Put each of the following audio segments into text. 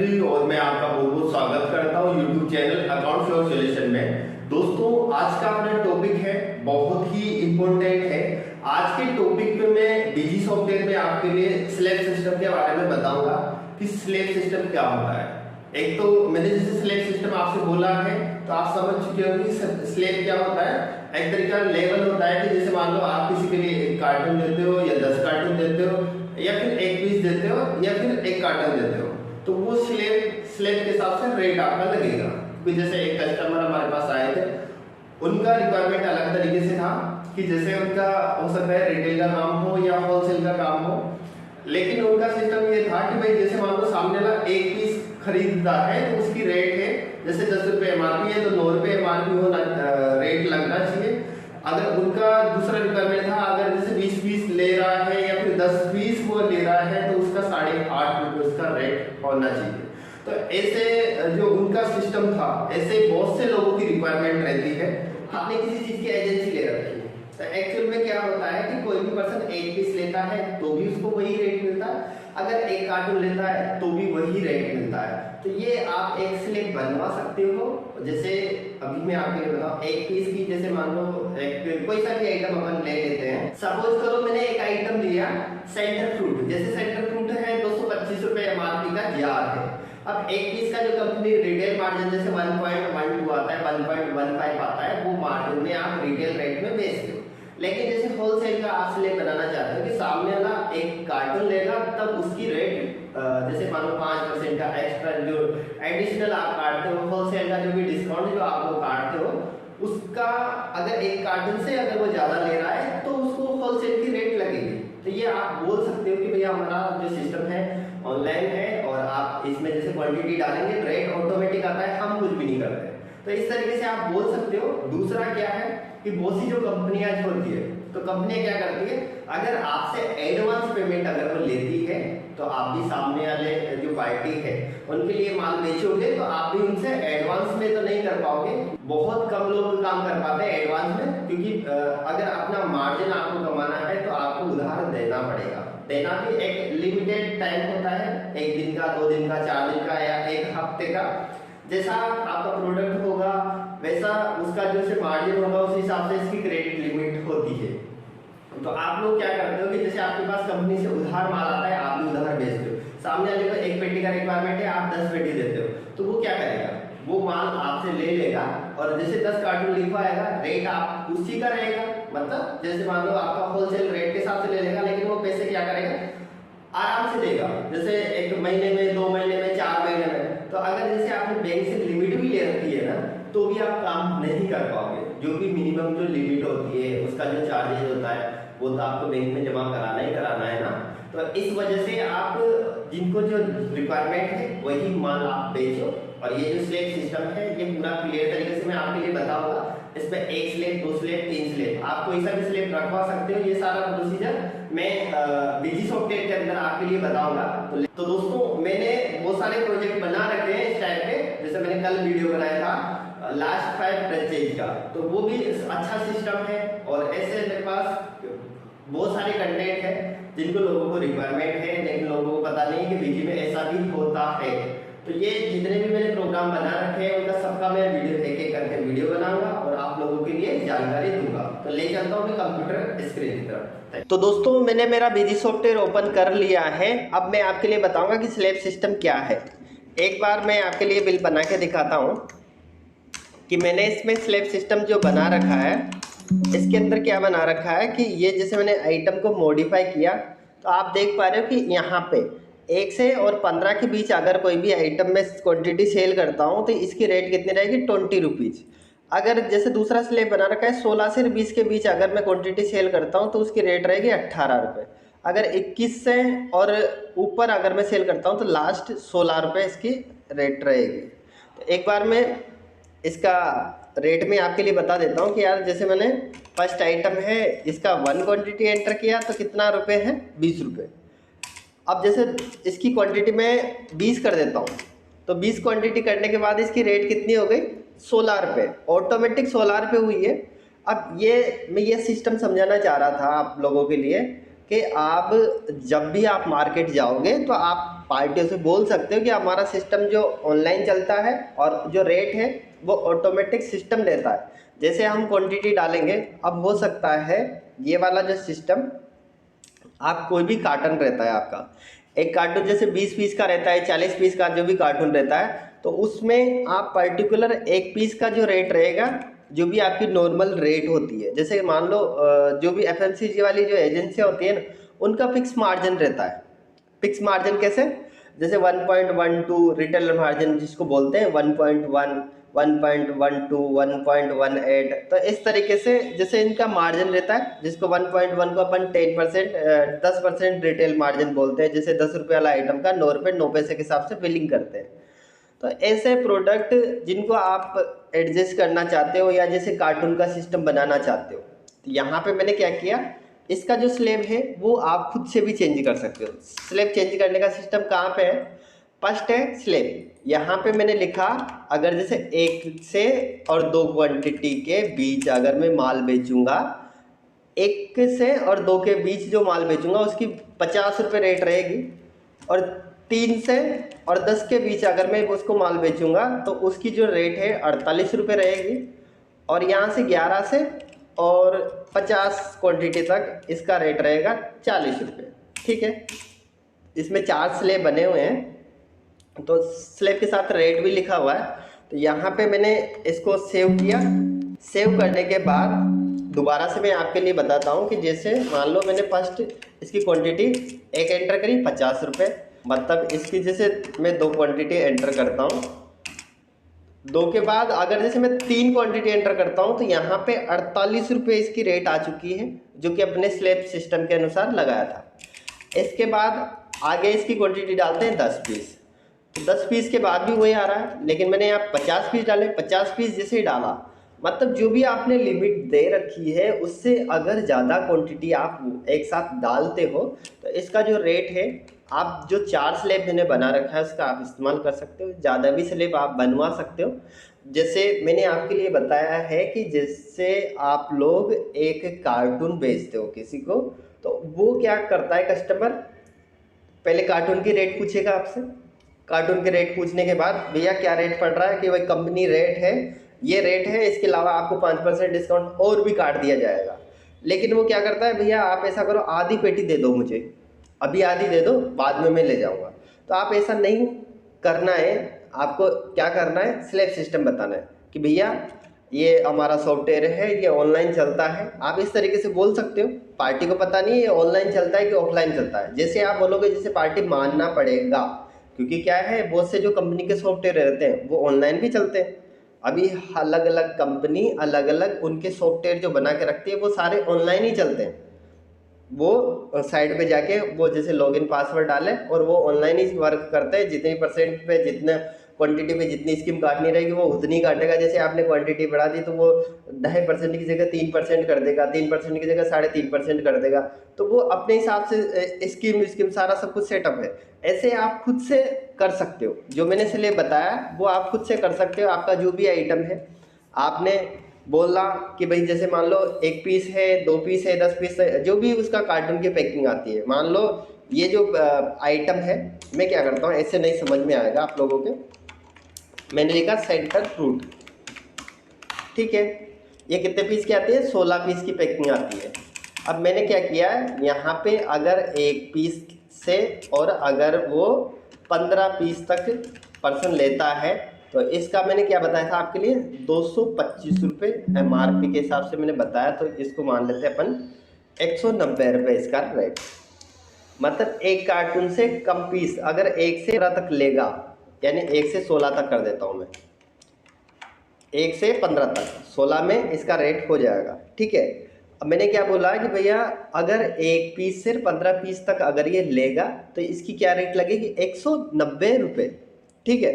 जी और मैं आपका बहुत बहुत स्वागत करता हूँ YouTube channel account flow solution में। दोस्तों आज का अपना टॉपिक है बहुत ही इम्पोर्टेंट है। आज के टॉपिक पे मैं बीजी सॉफ्टवेयर में आपके लिए स्लैब सिस्टम के बारे में बताऊंगा कि स्लैब सिस्टम क्या होता है। एक तो मैंने जैसे स्लैब सिस्टम आपसे बोला है तो आप समझ चुके हो कि स्लैब क्या होता है। एक तरीका लेवल होता है कि जैसे मान लो आप किसी के लिए एक कार्टून देते हो या 10 कार्टून देते हो या फिर एक पीस देते हो या फिर एक कार्टन देते हो तो वो स्लैब के हिसाब से रेट आपका लगेगा। क्योंकि जैसे एक कस्टमर हमारे पास आए थे, उनका रिक्वायरमेंट अलग तरीके से था कि जैसे उनका हो सकता है रिटेल का काम हो या होलसेल का काम हो, लेकिन उनका सिस्टम ये था कि भाई जैसे मान लो सामने वाला एक पीस खरीदता है तो उसकी रेट है जैसे 10 रुपये एमआरपी है तो 9 रुपये एमआरपी होना रेट लगना चाहिए। अगर उनका दूसरा रिक्वायरमेंट था अगर जैसे 20 पीस ले रहा है या फिर 10 पीस वो ले रहा है तो उसका 8.5 रुपये उसका रेट होना चाहिए। तो ऐसे जो उनका सिस्टम था, ऐसे बहुत से लोगों की रिक्वायरमेंट रहती है। आपने किसी चीज की एजेंसी ले रखी है तो एक्चुअल में क्या होता है कि कोई भी पर्सन एक पीस लेता है तो भी उसको वही रेट मिलता है, अगर एक कार्टून लेता है तो भी वही रेट मिलता है। तो ये आप एक स्लैब बनवा सकते हो। जैसे अभी मैं आपको ये बताऊं, एक पीस की जैसे मान लो एक कोई सा भी आइटम अपन ले लेते हैं। सपोज करो मैंने एक आइटम लिया सेंटर फ्रूट, जैसे सेंटर फ्रूट है 225 रुपए एमआरपी का जार है। अब एक पीस का जो कंपनी रिटेल मार्जिन जैसे 1.12 आता है 1.15 आता है वो मार्जिन में आप रिटेल रेट में बेचते हो। लेकिन जैसे होलसेल का आप स्लैब बनाना चाहते हो कि सामने वाला एक कार्टून लेगा तब उसकी रेट जैसे मान लो 5% का एक्स्ट्रा जो एडिशनल आप काटते हो, होलसेल का जो भी डिस्काउंट जो आप लोग काटते हो उसका अगर एक कार्टून से अगर वो ज्यादा ले रहा है तो उसको होलसेल की रेट लगेगी। तो ये आप बोल सकते हो कि भैया हमारा जो सिस्टम है ऑनलाइन है और आप इसमें जैसे क्वांटिटी डालेंगे रेट ऑटोमेटिक आता है, हम कुछ भी नहीं करते। तो इस तरीके से आप बोल सकते हो। दूसरा क्या है कि बहुत सी जो कंपनियां होती है तो कंपनियां क्या करती है अगर आपसे एडवांस पेमेंट अगर वो लेती है तो आप भी सामने वाले जो पार्टी है उनके लिए माल बेचोगे तो आप भी उनसे एडवांस में तो नहीं कर पाओगे। बहुत कम लोग काम कर पाते हैं एडवांस में, क्योंकि अगर अपना मार्जिन आपको कमाना है तो आपको उधार देना पड़ेगा। देना भी एक लिमिटेड टाइम होता है, एक दिन का, 2 दिन का, 4 दिन का या एक हफ्ते का। जैसा आपका प्रोडक्ट होगा वैसा उसका जो से मार्जिन होगा उस हिसाब से इसकी क्रेडिट लिमिट होती है। तो आप लोग क्या करते हो कि जैसे आपके पास कंपनी से उधार माल आता है, आप भी उधार बेचते हो, सामने वाले को एक पेटी का रिक्वायरमेंट है, आप 10 पेटी देते हो, तो वो क्या करेगा वो माल आपसे ले लेगा और जैसे 10 कार्टून लिखवाएगा रेट आप उसी का रहेगा। मतलब जैसे मान लो आपका होलसेल रेट के हिसाब से ले लेगा, लेकिन वो पैसे क्या करेगा आराम से देगा, जैसे 1 महीने में, 2 महीने में, 4 महीने में। तो अगर जैसे आपने बैंक से लिमिट भी ले रखी है ना तो भी आप काम नहीं कर पाओगे। जो भी मिनिमम जो लिमिट होती है उसका जो चार्जेस होता है वो तो आपको बैंक में जमा कराना ही कराना है ना। तो इस वजह से आप जिनको जो रिक्वायरमेंट है वही माल आप बेचो। और ये जो स्लैब सिस्टम है ये पूरा क्लियर तरीके से मैं आपके लिए बताऊंगा। इसमें 1 स्लैब, 2 स्लैब, 3 स्लैब, आप कोई सा भी स्लैब रखवा सकते हो। ये सारा प्रोसीजर मैं बीजी सॉफ्टवेयर के अंदर आपके लिए बताऊंगा। तो दोस्तों मैंने बहुत सारे प्रोजेक्ट बना रखे हैं इस टाइप के, जैसे मैंने कल वीडियो बनाया था लास्ट 5 परचेज का, तो वो भी अच्छा सिस्टम है। और ऐसे मेरे पास बहुत सारे कंटेंट है जिनको लोगों को रिक्वायरमेंट है लेकिन लोगों को पता नहीं कि बीजी में ऐसा भी होता है। तो ये जितने भी मैंने प्रोग्राम बना रखे हैं उनका सबका मैं वीडियो एक करके वीडियो बनाऊंगा और आप लोगों के लिए जानकारी दूंगा। तो ले चलता हूँ मैं कंप्यूटर स्क्रीन की तरफ। तो दोस्तों मैंने मेरा बीजी सॉफ्टवेयर ओपन कर लिया है। अब मैं आपके लिए बताऊंगा कि स्लैब सिस्टम क्या है। एक बार मैं आपके लिए बिल बना के दिखाता हूँ कि मैंने इसमें स्लैब सिस्टम जो बना रखा है इसके अंदर क्या बना रखा है कि ये जैसे मैंने आइटम को मॉडिफाई किया तो आप देख पा रहे हो कि यहाँ पे 1 से और 15 के बीच अगर कोई भी आइटम में क्वांटिटी सेल करता हूँ तो इसकी रेट कितनी रहेगी 20 रुपीज़। अगर जैसे दूसरा स्लैब बना रखा है 16 से 20 के बीच अगर मैं क्वांटिटी सेल करता हूँ तो उसकी रेट रहेगी 18 रुपये। अगर 21 से और ऊपर अगर मैं सेल करता हूँ तो लास्ट 16 रुपये इसकी रेट रहेगी। तो एक बार मैं इसका रेट में आपके लिए बता देता हूँ कि यार जैसे मैंने फर्स्ट आइटम है इसका 1 क्वांटिटी एंटर किया तो कितना रुपए है 20 रुपये। अब जैसे इसकी क्वांटिटी में 20 कर देता हूँ तो 20 क्वांटिटी करने के बाद इसकी रेट कितनी हो गई 16 रुपये, ऑटोमेटिक 16 रुपये हुई है। अब ये मैं ये सिस्टम समझाना चाह रहा था आप लोगों के लिए कि आप जब भी आप मार्केट जाओगे तो आप पार्टियों से बोल सकते हो कि हमारा सिस्टम जो ऑनलाइन चलता है और जो रेट है वो ऑटोमेटिक सिस्टम देता है। जैसे हम क्वांटिटी डालेंगे, अब हो सकता है ये वाला जो सिस्टम, आप कोई भी कार्टन रहता है आपका, एक कार्टून जैसे 20 पीस का रहता है, 40 पीस का जो भी कार्टून रहता है, तो उसमें आप पर्टिकुलर एक पीस का जो रेट रहेगा, जो भी आपकी नॉर्मल रेट होती है, जैसे मान लो जो भी एफएमसीजी वाली जो एजेंसियाँ होती है ना, उनका फिक्स मार्जिन रहता है। फिक्स मार्जिन कैसे, जैसे 1.12 रिटेल मार्जिन जिसको बोलते हैं, 1.1, 1.12, 1.18, तो इस तरीके से जैसे इनका मार्जिन रहता है, जिसको 1.1 को अपन 10%, 10% रिटेल मार्जिन बोलते हैं, जैसे 10 रुपये वाला आइटम का 9 रुपये 9 पैसे के हिसाब से बिलिंग करते हैं। तो ऐसे प्रोडक्ट जिनको आप एडजस्ट करना चाहते हो या जैसे कार्टून का सिस्टम बनाना चाहते हो, तो यहाँ पे मैंने क्या किया, इसका जो स्लैब है वो आप खुद से भी चेंज कर सकते हो। स्लैब चेंज करने का सिस्टम कहाँ पे है, फर्स्ट है स्लैब, यहाँ पे मैंने लिखा अगर जैसे 1 से और 2 क्वांटिटी के बीच अगर मैं माल बेचूंगा, 1 से और 2 के बीच जो माल बेचूंगा उसकी 50 रुपये रेट रहेगी, और 3 से और 10 के बीच अगर मैं उसको माल बेचूंगा तो उसकी जो रेट है 48 रुपये रहेगी, और यहाँ से 11 से और 50 क्वांटिटी तक इसका रेट रहेगा 40 रुपये। ठीक है, इसमें 4 स्लेब बने हुए हैं, तो स्लेब के साथ रेट भी लिखा हुआ है। तो यहाँ पे मैंने इसको सेव किया। सेव करने के बाद दोबारा से मैं आपके लिए बताता हूँ कि जैसे मान लो मैंने फर्स्ट इसकी क्वांटिटी एक एंटर करी 50 रुपये, मतलब इसकी जैसे मैं 2 क्वांटिटी एंटर करता हूँ, 2 के बाद अगर जैसे मैं 3 क्वांटिटी एंटर करता हूँ तो यहाँ पे 48 रुपये इसकी रेट आ चुकी है, जो कि अपने स्लैब सिस्टम के अनुसार लगाया था। इसके बाद आगे इसकी क्वांटिटी डालते हैं 10 पीस, तो 10 पीस के बाद भी वही आ रहा है, लेकिन मैंने यहाँ 50 पीस डाले। 50 पीस जैसे ही डाला, मतलब जो भी आपने लिमिट दे रखी है उससे अगर ज़्यादा क्वांटिटी आप एक साथ डालते हो तो इसका जो रेट है, आप जो 4 स्लेब मैंने बना रखा है उसका आप इस्तेमाल कर सकते हो, ज़्यादा भी स्लेब आप बनवा सकते हो। जैसे मैंने आपके लिए बताया है कि जैसे आप लोग एक कार्टून बेचते हो किसी को, तो वो क्या करता है, कस्टमर पहले कार्टून की रेट पूछेगा आपसे, कार्टून के रेट पूछने के बाद भैया क्या रेट पड़ रहा है, कि भाई कंपनी रेट है, ये रेट है, इसके अलावा आपको 5% डिस्काउंट और भी काट दिया जाएगा। लेकिन वो क्या करता है, भैया आप ऐसा करो आधी पेटी दे दो मुझे, अभी आधी दे दो, बाद में मैं ले जाऊंगा। तो आप ऐसा नहीं करना है, आपको क्या करना है, स्लैब सिस्टम बताना है कि भैया ये हमारा सॉफ्टवेयर है, ये ऑनलाइन चलता है। आप इस तरीके से बोल सकते हो, पार्टी को पता नहीं है ये ऑनलाइन चलता है कि ऑफलाइन चलता है। जैसे आप बोलोगे जैसे पार्टी मानना पड़ेगा, क्योंकि क्या है, बहुत से जो कंपनी के सॉफ्टवेयर रहते हैं वो ऑनलाइन भी चलते हैं। अभी अलग अलग कंपनी अलग अलग उनके सॉफ्टवेयर जो बना के रखती है वो सारे ऑनलाइन ही चलते हैं। वो साइट पे जाके वो जैसे लॉगिन पासवर्ड डालें और वो ऑनलाइन ही वर्क करते हैं। जितनी परसेंट पे जितने क्वांटिटी पे जितनी स्कीम काटनी रहेगी वो उतनी काटेगा। जैसे आपने क्वांटिटी बढ़ा दी तो वो 2.5% की जगह 3% कर देगा, 3% की जगह 3.5% कर देगा। तो वो अपने हिसाब से स्कीम सारा सब कुछ सेटअप है। ऐसे आप खुद से कर सकते हो, जो मैंने इसलिए बताया वो आप खुद से कर सकते हो। आपका जो भी आइटम है, आपने बोला कि भाई जैसे मान लो 1 पीस है, 2 पीस है, 10 पीस है, जो भी उसका कार्टून की पैकिंग आती है। मान लो ये जो आइटम है, मैं क्या करता हूँ, ऐसे नहीं समझ में आएगा आप लोगों के, मैंने लिखा सेंटर फ्रूट, ठीक है। ये कितने पीस की आती है, 16 पीस की पैकिंग आती है। अब मैंने क्या किया है, यहाँ पे अगर 1 पीस से और अगर वो 15 पीस तक पर्सन लेता है तो इसका मैंने क्या बताया था आपके लिए, 225 रुपये MRP के हिसाब से मैंने बताया। तो इसको मान लेते हैं अपन 190 रुपये इसका रेट। मतलब एक कार्टून से कम पीस अगर 1 से 15 तक लेगा, यानी 1 से 16 तक कर देता हूँ मैं, 1 से 15 तक, 16 में इसका रेट हो जाएगा, ठीक है। अब मैंने क्या बोला कि भैया अगर 1 पीस से 15 पीस तक अगर ये लेगा तो इसकी क्या रेट लगेगी, 190 रुपये, ठीक है,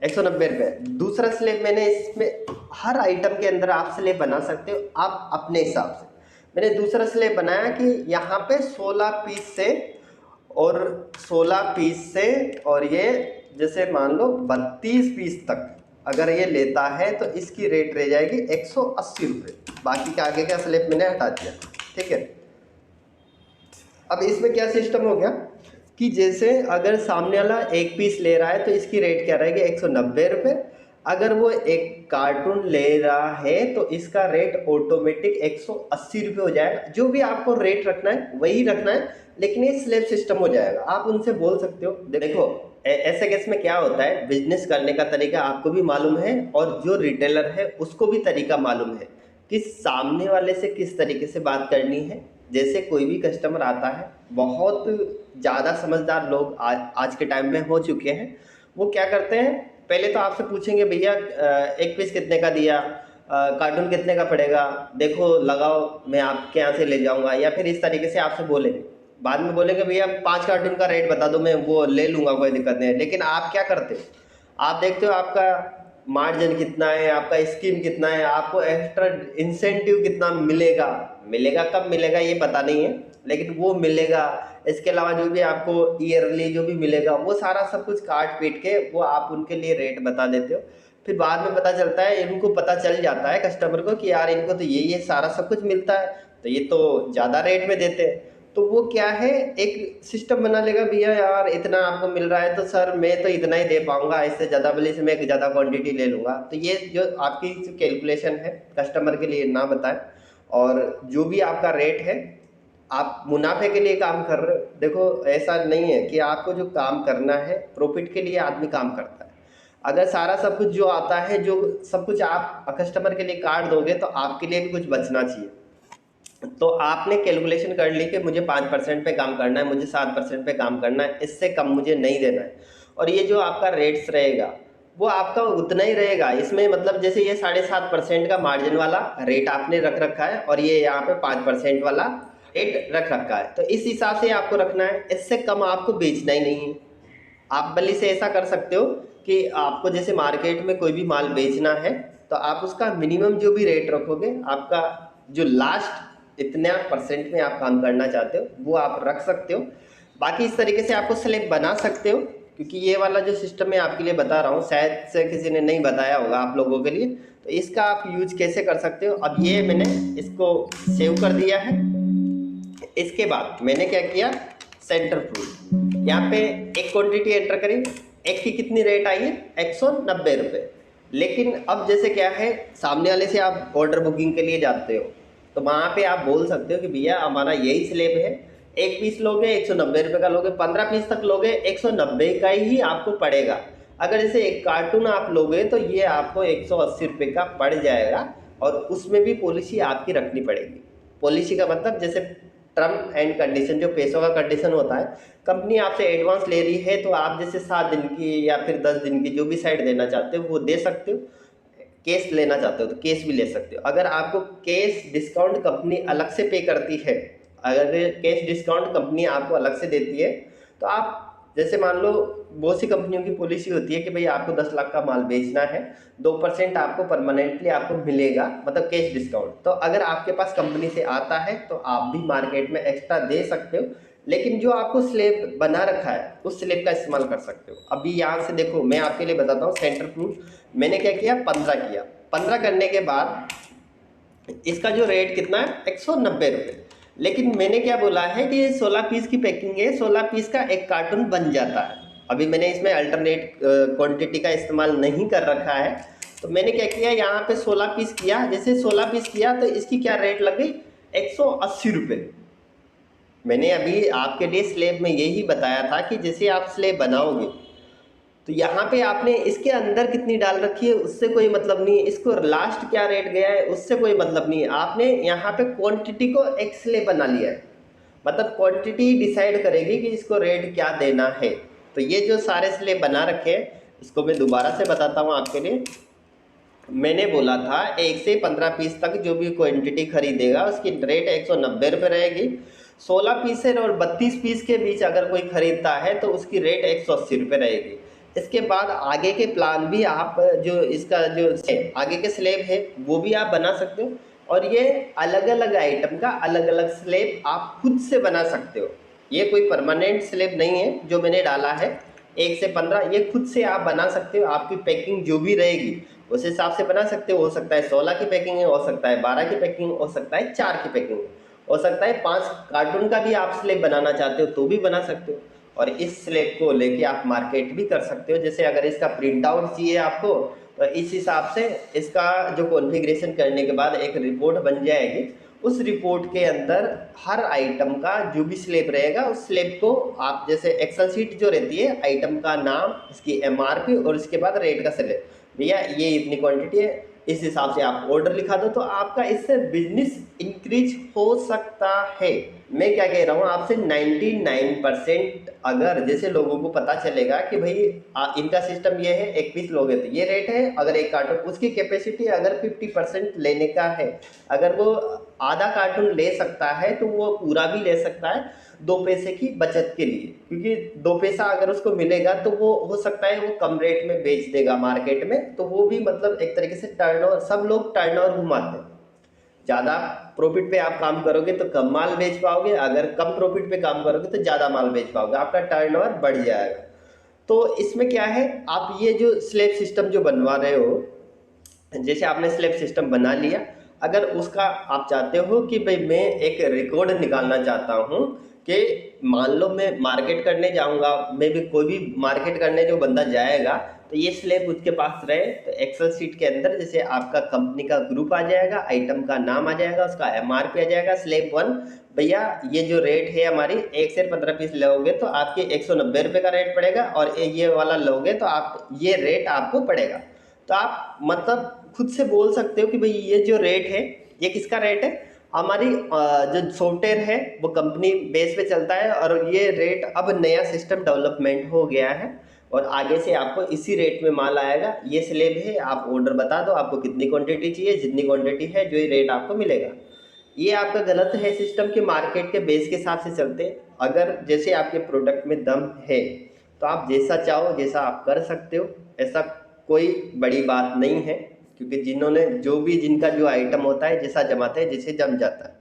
190 रुपये। दूसरा स्लेब मैंने इसमें हर आइटम के अंदर आप स्लेब बना सकते हो आप अपने हिसाब से। मैंने दूसरा स्लेब बनाया कि यहाँ पे 16 पीस से और 16 पीस से और ये जैसे मान लो 32 पीस तक अगर ये लेता है तो इसकी रेट रह जाएगी 180 रुपये। बाकी के आगे का स्लेब मैंने हटा दिया, ठीक है। अब इसमें क्या सिस्टम हो गया, कि जैसे अगर सामने वाला एक पीस ले रहा है तो इसकी रेट क्या रहेगी, 190 रुपये। अगर वो एक कार्टून ले रहा है तो इसका रेट ऑटोमेटिक 180 रुपये हो जाएगा। जो भी आपको रेट रखना है वही रखना है, लेकिन ये स्लैब सिस्टम हो जाएगा। आप उनसे बोल सकते हो, देखो ऐसे केस में क्या होता है, बिजनेस करने का तरीका आपको भी मालूम है और जो रिटेलर है उसको भी तरीका मालूम है कि सामने वाले से किस तरीके से बात करनी है। जैसे कोई भी कस्टमर आता है, बहुत ज़्यादा समझदार लोग आज के टाइम में हो चुके हैं। वो क्या करते हैं, पहले तो आपसे पूछेंगे भैया एक पीस कितने का दिया, कार्टून कितने का पड़ेगा, देखो लगाओ मैं आपके यहाँ से ले जाऊँगा, या फिर इस तरीके से आपसे बोलेंगे। बाद में बोलेंगे भैया 5 कार्टून का रेट बता दो, मैं वो ले लूँगा, कोई दिक्कत नहीं है। लेकिन आप क्या करते हो, आप देखते हो आपका मार्जिन कितना है, आपका स्कीम कितना है, आपको एक्स्ट्रा इंसेंटिव कितना मिलेगा। मिलेगा कब मिलेगा ये पता नहीं है, लेकिन वो मिलेगा। इसके अलावा जो भी आपको ईयरली जो भी मिलेगा वो सारा सब कुछ काट पीट के वो आप उनके लिए रेट बता देते हो। फिर बाद में पता चलता है, इनको पता चल जाता है कस्टमर को कि यार इनको तो ये सारा सब कुछ मिलता है, तो ये तो ज़्यादा रेट में देते हैं। तो वो क्या है, एक सिस्टम बना लेगा, भैया यार इतना आपको मिल रहा है तो सर मैं तो इतना ही दे पाऊंगा, इससे ज़्यादा भले से मैं ज़्यादा क्वांटिटी ले लूँगा। तो ये जो आपकी कैलकुलेशन है कस्टमर के लिए ना बताएं। और जो भी आपका रेट है, आप मुनाफे के लिए काम कर रहे हो। देखो ऐसा नहीं है कि आपको जो काम करना है, प्रॉफिट के लिए आदमी काम करता है। अगर सारा सब कुछ जो आता है, जो सब कुछ आप कस्टमर के लिए काट दोगे तो आपके लिए भी कुछ बचना चाहिए। तो आपने कैलकुलेशन कर ली कि मुझे 5% पे काम करना है, मुझे 7% पे काम करना है, इससे कम मुझे नहीं देना है। और ये जो आपका रेट्स रहेगा वो आपका उतना ही रहेगा। इसमें मतलब जैसे ये 7.5% का मार्जिन वाला रेट आपने रख रखा है और ये यहाँ पे 5% वाला रेट रख रखा है, तो इस हिसाब से आपको रखना है। इससे कम आपको बेचना ही नहीं है। आप बल्कि से ऐसा कर सकते हो कि आपको जैसे मार्केट में कोई भी माल बेचना है तो आप उसका मिनिमम जो भी रेट रखोगे, आपका जो लास्ट इतना परसेंट में आप काम करना चाहते हो वो आप रख सकते हो। बाकी इस तरीके से आपको स्लैब बना सकते हो, क्योंकि ये वाला जो सिस्टम मैं आपके लिए बता रहा हूँ शायद से किसी ने नहीं बताया होगा आप लोगों के लिए। तो इसका आप यूज कैसे कर सकते हो, अब ये मैंने इसको सेव कर दिया है। इसके बाद मैंने क्या किया, सेंटर फ्रूट यहाँ पे एक क्वांटिटी एंटर करी, एक की कितनी रेट आई है, 190 रुपये। लेकिन अब जैसे क्या है, सामने वाले से आप ऑर्डर बुकिंग के लिए जाते हो तो वहाँ पे आप बोल सकते हो कि भैया हमारा यही स्लैब है, एक पीस लोगे 190 रुपये का लोगे, 15 पीस तक लोगे 190 का ही आपको पड़ेगा। अगर जैसे एक कार्टून आप लोगे तो ये आपको 180 रुपये का पड़ जाएगा। और उसमें भी पॉलिसी आपकी रखनी पड़ेगी। पॉलिसी का मतलब जैसे टर्म एंड कंडीशन, जो पैसों का कंडीशन होता है, कंपनी आपसे एडवांस ले रही है तो आप जैसे 7 दिन की या फिर 10 दिन की जो भी साइड देना चाहते हो वो दे सकते हो। कैश लेना चाहते हो तो कैश भी ले सकते हो। अगर आपको कैश डिस्काउंट कंपनी अलग से पे करती है, अगर कैश डिस्काउंट कंपनी आपको अलग से देती है तो आप जैसे मान लो, बहुत सी कंपनियों की पॉलिसी होती है कि भाई आपको 10 लाख का माल बेचना है, 2% आपको परमानेंटली आपको मिलेगा, मतलब कैश डिस्काउंट। तो अगर आपके पास कंपनी से आता है तो आप भी मार्केट में एक्स्ट्रा दे सकते हो, लेकिन जो आपको स्लैब बना रखा है उस स्लैब का इस्तेमाल कर सकते हो। अभी यहाँ से देखो मैं आपके लिए बताता हूँ, सेंटर फ्रूट मैंने क्या किया, 15 किया। 15 करने के बाद इसका जो रेट कितना है, 190 रुपये। लेकिन मैंने क्या बोला है कि 16 पीस की पैकिंग है, 16 पीस का एक कार्टून बन जाता है। अभी मैंने इसमें अल्टरनेट क्वांटिटी का इस्तेमाल नहीं कर रखा है। तो मैंने क्या किया, यहाँ पे 16 पीस किया। जैसे 16 पीस किया तो इसकी क्या रेट लग गई, 180 रुपये। मैंने अभी आपके लिए स्लैब में यही बताया था कि जैसे आप स्लैब बनाओगे तो यहाँ पे आपने इसके अंदर कितनी डाल रखी है उससे कोई मतलब नहीं है, इसको लास्ट क्या रेट गया है उससे कोई मतलब नहीं है। आपने यहाँ पे क्वांटिटी को एक स्लैब बना लिया है, मतलब क्वांटिटी डिसाइड करेगी कि इसको रेट क्या देना है। तो ये जो सारे स्लैब बना रखे हैं इसको मैं दोबारा से बताता हूँ आपके लिए। मैंने बोला था 1 से 15 पीस तक जो भी क्वांटिटी खरीदेगा उसकी रेट 190 रुपये रहेगी। 16 पीस से और 32 पीस के बीच अगर कोई खरीदता है तो उसकी रेट 180 रुपये रहेगी। इसके बाद आगे के प्लान भी आप जो इसका जो आगे के स्लैब है वो भी आप बना सकते हो। और ये अलग अलग आइटम का अलग अलग स्लैब आप खुद से बना सकते हो। ये कोई परमानेंट स्लैब नहीं है जो मैंने डाला है 1 से 15, ये खुद से आप बना सकते हो। आपकी पैकिंग जो भी रहेगी उस हिसाब से बना सकते हो सकता है 16 की पैकिंग है, हो सकता है 12 की पैकिंग, हो सकता है 4 की पैकिंग, हो सकता है 5 कार्टून का भी आप स्लैब बनाना चाहते हो तो भी बना सकते हो। और इस स्लैब को लेके आप मार्केट भी कर सकते हो। जैसे अगर इसका प्रिंट आउट चाहिए आपको, तो इस हिसाब से इसका जो कॉन्फ़िगरेशन करने के बाद एक रिपोर्ट बन जाएगी। उस रिपोर्ट के अंदर हर आइटम का जो भी स्लैब रहेगा, उस स्लैब को आप जैसे एक्सेल शीट जो रहती है, आइटम का नाम, इसकी एमआरपी और इसके बाद रेट का स्लैब, भैया ये इतनी क्वांटिटी है, इस हिसाब से आप ऑर्डर लिखा दो, तो आपका इससे बिजनेस इंक्रीज हो सकता है। मैं क्या कह रहा हूँ आपसे, 99% अगर जैसे लोगों को पता चलेगा कि भाई इनका सिस्टम ये है, एक पीस लोगे तो ये रेट है, अगर एक कार्टून, उसकी कैपेसिटी अगर 50% लेने का है, अगर वो आधा कार्टून ले सकता है तो वो पूरा भी ले सकता है 2 पैसे की बचत के लिए, क्योंकि 2 पैसा अगर उसको मिलेगा तो वो हो सकता है वो कम रेट में बेच देगा मार्केट में, तो वो भी मतलब एक तरीके से टर्नओवर, सब लोग टर्नओवर घुमाते हैं। ज़्यादा प्रॉफिट पे आप काम करोगे तो कम माल बेच पाओगे, अगर कम प्रॉफिट पे काम करोगे तो ज़्यादा माल बेच पाओगे, आपका टर्नओवर बढ़ जाएगा। तो इसमें क्या है, आप ये जो स्लैब सिस्टम जो बनवा रहे हो, जैसे आपने स्लैब सिस्टम बना लिया, अगर उसका आप चाहते हो कि भाई मैं एक रिकॉर्ड निकालना चाहता हूँ कि मान लो मैं मार्केट करने जाऊँगा, मैं भी कोई भी मार्केट करने जो बंदा जाएगा तो ये स्लैब उसके पास रहे, तो एक्सेल शीट के अंदर जैसे आपका कंपनी का ग्रुप आ जाएगा, आइटम का नाम आ जाएगा, उसका एमआरपी आ जाएगा, स्लैब 1, भैया ये जो रेट है हमारी, 1 से 15 पीस लोगे तो आपके 190 रुपये का रेट पड़ेगा, और ये वाला लोगे तो आप ये रेट आपको पड़ेगा। तो आप मतलब खुद से बोल सकते हो कि भाई ये जो रेट है, ये किसका रेट है, हमारी जो सॉफ्टवेयर है वो कंपनी बेस पे चलता है, और ये रेट अब नया सिस्टम डेवलपमेंट हो गया है और आगे से आपको इसी रेट में माल आएगा, ये स्लैब है, आप ऑर्डर बता दो आपको कितनी क्वांटिटी चाहिए, जितनी क्वांटिटी है जो ये रेट आपको मिलेगा। ये आपका गलत है सिस्टम के, मार्केट के बेस के हिसाब से चलते। अगर जैसे आपके प्रोडक्ट में दम है तो आप जैसा चाहो जैसा आप कर सकते हो, ऐसा कोई बड़ी बात नहीं है, क्योंकि जिन्होंने जो भी जिनका जो आइटम होता है जैसा जमाते हैं जैसे जम जाता है।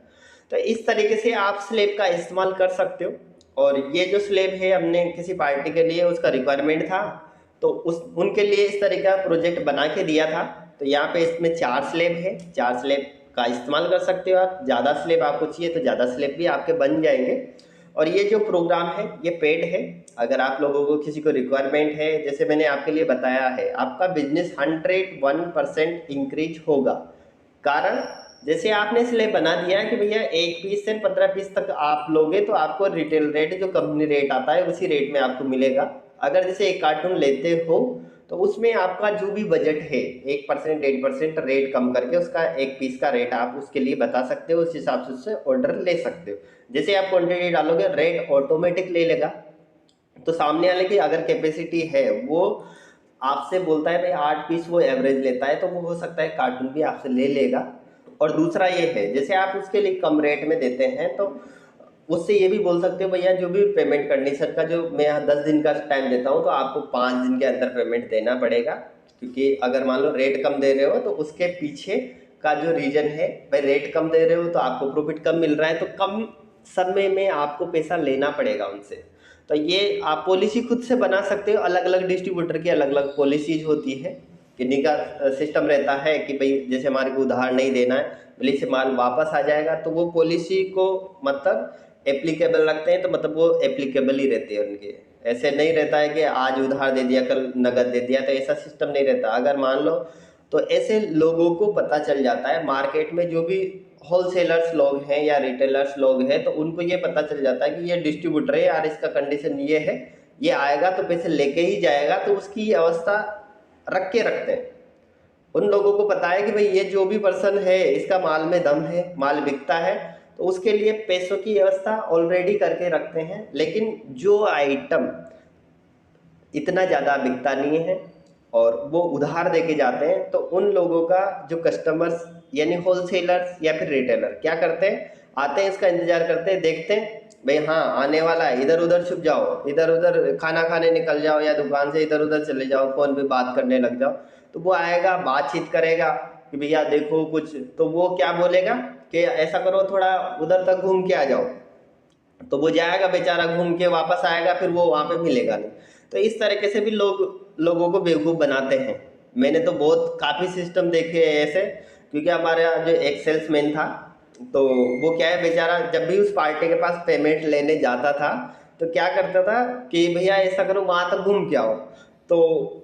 तो इस तरीके से आप स्लैब का इस्तेमाल कर सकते हो। और ये जो स्लैब है हमने किसी पार्टी के लिए उसका रिक्वायरमेंट था, तो उस उनके लिए इस तरह का प्रोजेक्ट बना के दिया था। तो यहाँ पे इसमें 4 स्लैब है, 4 स्लैब का इस्तेमाल कर सकते हो आप। ज़्यादा स्लैब आपको चाहिए तो ज़्यादा स्लैब भी आपके बन जाएंगे। और ये जो प्रोग्राम है ये पेड है, अगर आप लोगों को किसी को रिक्वायरमेंट है, जैसे मैंने आपके लिए बताया है, आपका बिजनेस 101% इंक्रीज होगा। कारण जैसे आपने स्लैब बना दिया है कि भैया 1 पीस से 15 पीस तक आप लोगे तो आपको रिटेल रेट जो कंपनी रेट आता है उसी रेट में आपको मिलेगा। अगर जैसे एक कार्टून लेते हो तो उसमें आपका जो भी बजट है 1% 1% रेट कम करके उसका 1 पीस का रेट आप उसके लिए बता सकते हो, उस हिसाब से उससे ऑर्डर ले सकते हो। जैसे आप क्वांटिटी डालोगे रेट ऑटोमेटिक ले लेगा। तो सामने वाले की अगर कैपेसिटी है, वो आपसे बोलता है भाई 8 पीस वो एवरेज लेता है, तो वो हो सकता है कार्टून भी आपसे ले लेगा। और दूसरा ये है, जैसे आप उसके लिए कम रेट में देते हैं तो उससे ये भी बोल सकते हो भैया जो भी पेमेंट कंडीशन का, जो मैं यहाँ 10 दिन का टाइम देता हूँ तो आपको 5 दिन के अंदर पेमेंट देना पड़ेगा। क्योंकि अगर मान लो रेट कम दे रहे हो तो उसके पीछे का जो रीजन है, भाई रेट कम दे रहे हो तो आपको प्रॉफिट कम मिल रहा है, तो कम समय में आपको पैसा लेना पड़ेगा उनसे। तो ये आप पॉलिसी खुद से बना सकते हो, अलग अलग डिस्ट्रीब्यूटर की अलग अलग पॉलिसीज होती है। किन्हीं का सिस्टम रहता है कि भाई जैसे हमारे को उधार नहीं देना है, भले से माल वापस आ जाएगा, तो वो पॉलिसी को मतलब एप्लीकेबल रखते हैं, तो मतलब वो एप्लीकेबल ही रहते हैं उनके। ऐसे नहीं रहता है कि आज उधार दे दिया कल नगद दे दिया, तो ऐसा सिस्टम नहीं रहता। अगर मान लो तो ऐसे लोगों को पता चल जाता है, मार्केट में जो भी होलसेलर्स लोग हैं या रिटेलर्स लोग हैं, तो उनको ये पता चल जाता है कि ये डिस्ट्रीब्यूटर है यार, इसका कंडीशन ये है, ये आएगा तो पैसे लेके ही जाएगा, तो उसकी अवस्था रख के रखते हैं। उन लोगों को पता है कि भाई ये जो भी पर्सन है इसका माल में दम है, माल बिकता है, तो उसके लिए पैसों की व्यवस्था ऑलरेडी करके रखते हैं। लेकिन जो आइटम इतना ज़्यादा बिकता नहीं है और वो उधार देके जाते हैं, तो उन लोगों का जो कस्टमर्स यानी होलसेलर्स या फिर रिटेलर क्या करते हैं, आते हैं, इसका इंतजार करते हैं, देखते हैं भाई हाँ आने वाला है, इधर उधर छुप जाओ, इधर उधर खाना खाने निकल जाओ या दुकान से इधर उधर चले जाओ, फोन पे बात करने लग जाओ। तो वो आएगा, बातचीत करेगा कि भैया देखो कुछ, तो वो क्या बोलेगा कि ऐसा करो थोड़ा उधर तक घूम के आ जाओ, तो वो जाएगा बेचारा, घूम के वापस आएगा, फिर वो वहाँ पे मिलेगा नहीं। तो इस तरीके से भी लोगों को बेवकूफ़ बनाते हैं। मैंने तो बहुत काफ़ी सिस्टम देखे हैं ऐसे, क्योंकि हमारा जो एक सेल्समैन था, तो वो क्या है बेचारा, जब भी उस पार्टी के पास पेमेंट लेने जाता था तो तो क्या करता था कि भैया ऐसा करो वहां तक घूम के आओ, तो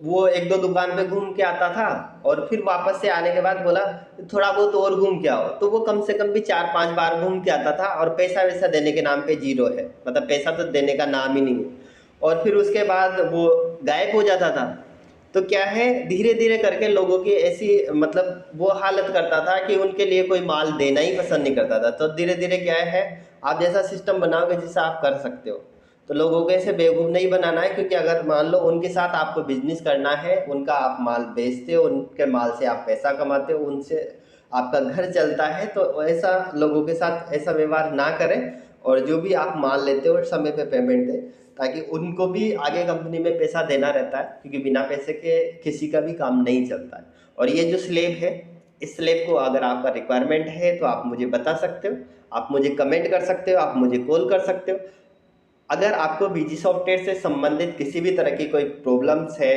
वो एक दो दुकान पे घूम के आता था और फिर वापस से आने के बाद बोला थोड़ा बहुत और घूम के आओ, तो वो कम से कम भी 4-5 बार घूम के आता था और पैसा वैसा देने के नाम पे जीरो है, मतलब पैसा तो देने का नाम ही नहीं है। और फिर उसके बाद वो गायब हो जाता था। तो क्या है, धीरे धीरे करके लोगों की ऐसी मतलब वो हालत करता था कि उनके लिए कोई माल देना ही पसंद नहीं करता था। तो धीरे धीरे क्या है, आप जैसा सिस्टम बनाओगे जिससे आप कर सकते हो, तो लोगों को ऐसे बेवकूफ़ नहीं बनाना है। क्योंकि अगर मान लो उनके साथ आपको बिजनेस करना है, उनका आप माल बेचते हो, उनके माल से आप पैसा कमाते हो, उनसे आपका घर चलता है, तो ऐसा लोगों के साथ ऐसा व्यवहार ना करें। और जो भी आप माल लेते हो समय पे पेमेंट दें, ताकि उनको भी आगे कंपनी में पैसा देना रहता है, क्योंकि बिना पैसे के किसी का भी काम नहीं चलता है। और ये जो स्लेब है, इस स्लेब को अगर आपका रिक्वायरमेंट है तो आप मुझे बता सकते हो, आप मुझे कमेंट कर सकते हो, आप मुझे कॉल कर सकते हो। अगर आपको बीजी सॉफ्टवेयर से संबंधित किसी भी तरह की कोई प्रॉब्लम्स है,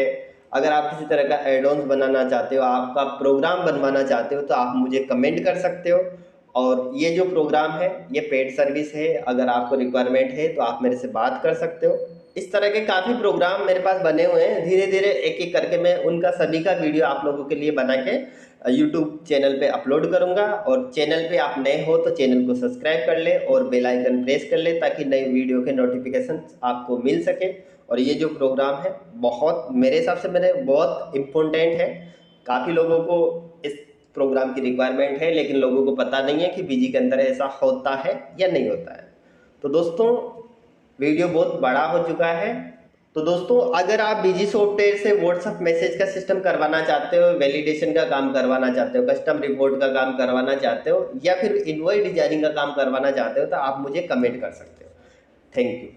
अगर आप किसी तरह का एड ऑन्स बनाना चाहते हो, आपका प्रोग्राम बनवाना चाहते हो, तो आप मुझे कमेंट कर सकते हो। और ये जो प्रोग्राम है ये पेड सर्विस है, अगर आपको रिक्वायरमेंट है तो आप मेरे से बात कर सकते हो। इस तरह के काफ़ी प्रोग्राम मेरे पास बने हुए हैं, धीरे धीरे एक एक करके मैं उनका सभी का वीडियो आप लोगों के लिए बना के यूट्यूब चैनल पे अपलोड करूंगा। और चैनल पे आप नए हो तो चैनल को सब्सक्राइब कर ले और बेल आइकन प्रेस कर ले, ताकि नए वीडियो के नोटिफिकेशन आपको मिल सके। और ये जो प्रोग्राम है बहुत मेरे हिसाब से मेरे बहुत इम्पोर्टेंट है, काफ़ी लोगों को इस प्रोग्राम की रिक्वायरमेंट है, लेकिन लोगों को पता नहीं है कि बीजी के अंदर ऐसा होता है या नहीं होता है। तो दोस्तों वीडियो बहुत बड़ा हो चुका है। तो दोस्तों अगर आप बीजी सॉफ्टवेयर से व्हाट्सएप मैसेज का सिस्टम करवाना चाहते हो, वैलिडेशन का काम करवाना चाहते हो, कस्टम रिपोर्ट का काम करवाना चाहते हो, या फिर इनवॉइस डिजाइनिंग का काम करवाना चाहते हो, तो आप मुझे कमेंट कर सकते हो। Thank you.